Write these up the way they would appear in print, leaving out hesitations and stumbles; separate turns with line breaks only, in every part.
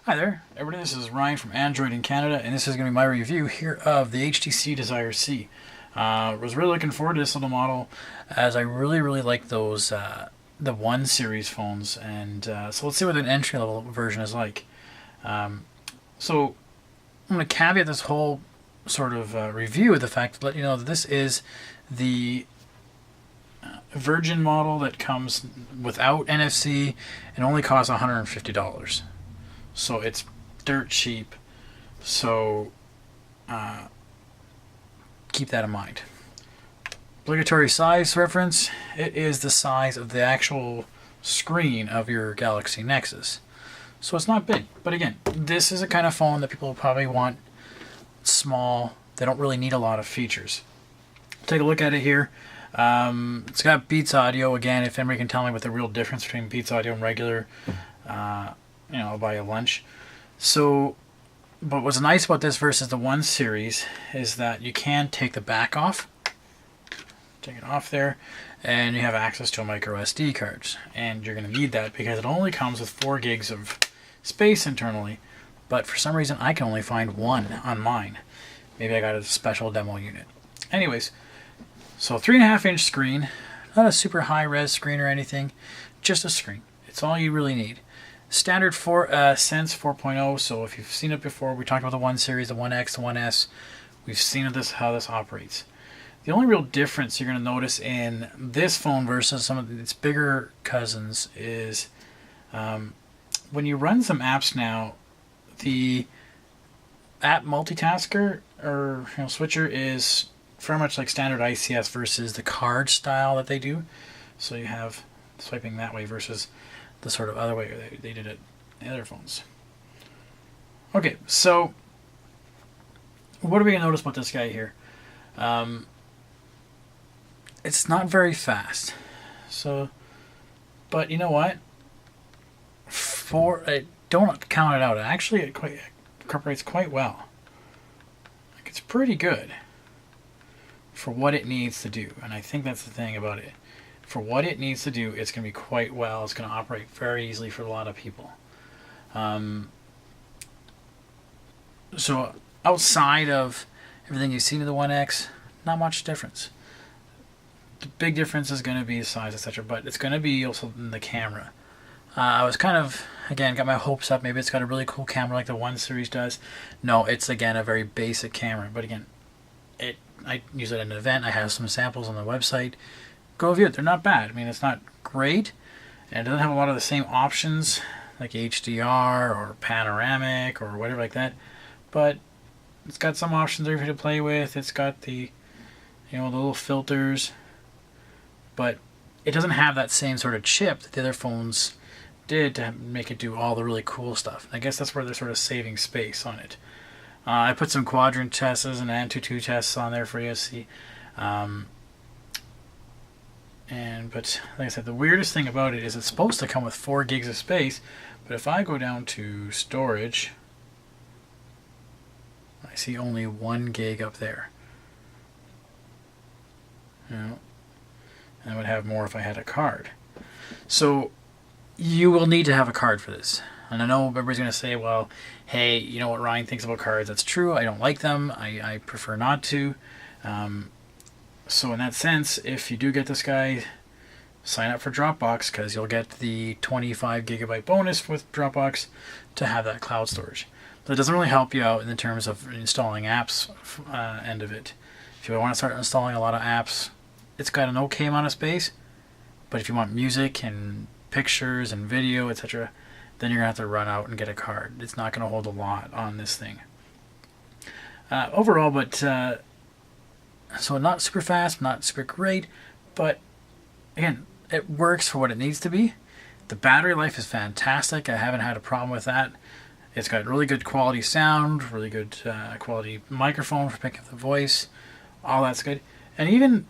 Hi there, everybody. This is Ryan from Android in Canada, and this is going to be my review here of the HTC Desire C. Was really looking forward to this little model, as I really like those the 1 series phones, and so let's see what an entry level version is like. So I'm going to caveat this whole sort of review with the fact to let you know that this is the Virgin model that comes without NFC and only costs $150. So it's dirt cheap. So keep that in mind. Obligatory size reference. It is the size of the actual screen of your Galaxy Nexus. So it's not big. But again, this is a kind of phone that people probably want small. They don't really need a lot of features. Take a look at it here. It's got Beats audio. Again, if anybody can tell me what the real difference between Beats audio and regular, I'll buy you lunch. So, but what's nice about this versus the 1 series is that you can take the back off. Take it off there, and you have access to a micro SD cards. And you're going to need that because it only comes with 4 gigs of space internally. But for some reason, I can only find 1 on mine. Maybe I got a special demo unit. Anyways, so 3.5-inch screen. Not a super high-res screen or anything. Just a screen. It's all you really need. Standard Sense 4.0, so if you've seen it before, we talked about the 1 series, the 1X, the 1S. We've seen how this operates. The only real difference you're going to notice in this phone versus some of its bigger cousins is when you run some apps now, the app multitasker or switcher is very much like standard ICS versus the card style that they do. So you have swiping that way versus the sort of other way they did it in other phones. Okay, so what are we going to notice about this guy here? It's not very fast. So, but you know what? Don't count it out. Actually, it incorporates quite well. Like, it's pretty good for what it needs to do, and I think that's the thing about it. For what it needs to do, it's going to be quite well. It's going to operate very easily for a lot of people. So outside of everything you've seen in the 1X, not much difference. The big difference is going to be size, etc. But it's going to be also in the camera. I was kind of, again, got my hopes up. Maybe it's got a really cool camera like the 1 series does. No, it's, again, a very basic camera. But again, I use it at an event. I have some samples on the website. Go view it. They're not bad. I mean, it's not great, and it doesn't have a lot of the same options like HDR or panoramic or whatever like that, but it's got some options there for you to play with. It's got the the little filters, but it doesn't have that same sort of chip that the other phones did to make it do all the really cool stuff. I guess that's where they're sort of saving space on it. I put some quadrant tests and Antutu tests on there for you to see. But like I said, the weirdest thing about it is it's supposed to come with 4 gigs of space, but if I go down to storage, I see only 1 gig up there. And I would have more if I had a card. So you will need to have a card for this. And I know everybody's going to say, well, hey, you know what Ryan thinks about cards. That's true. I don't like them. I prefer not to. So in that sense, if you do get this guy, sign up for Dropbox, because you'll get the 25 gigabyte bonus with Dropbox to have that cloud storage. But it doesn't really help you out in the terms of installing apps end of it. If you want to start installing a lot of apps, it's got an okay amount of space. But if you want music and pictures and video, etc., then you're going to have to run out and get a card. It's not going to hold a lot on this thing. Overall, but so not super fast, not super great, but again, it works for what it needs to be. The battery life is fantastic. I haven't had a problem with that. It's got really good quality sound, really good quality microphone for picking up the voice. All that's good. And even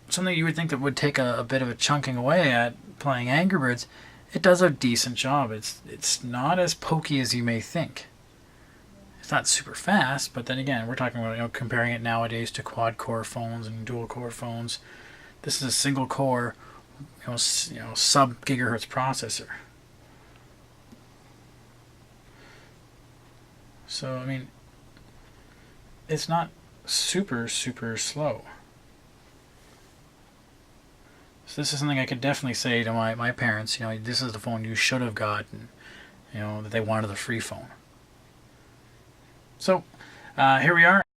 something you would think that would take a bit of a chunking away at playing Angry Birds, it does a decent job. It's not as pokey as you may think. It's not super fast, but then again, we're talking about comparing it nowadays to quad-core phones and dual-core phones. This is a single-core, sub-gigahertz processor. So, I mean, it's not super, super slow. So this is something I could definitely say to my parents, you know, this is the phone you should have gotten, you know, that they wanted the free phone. So, here we are.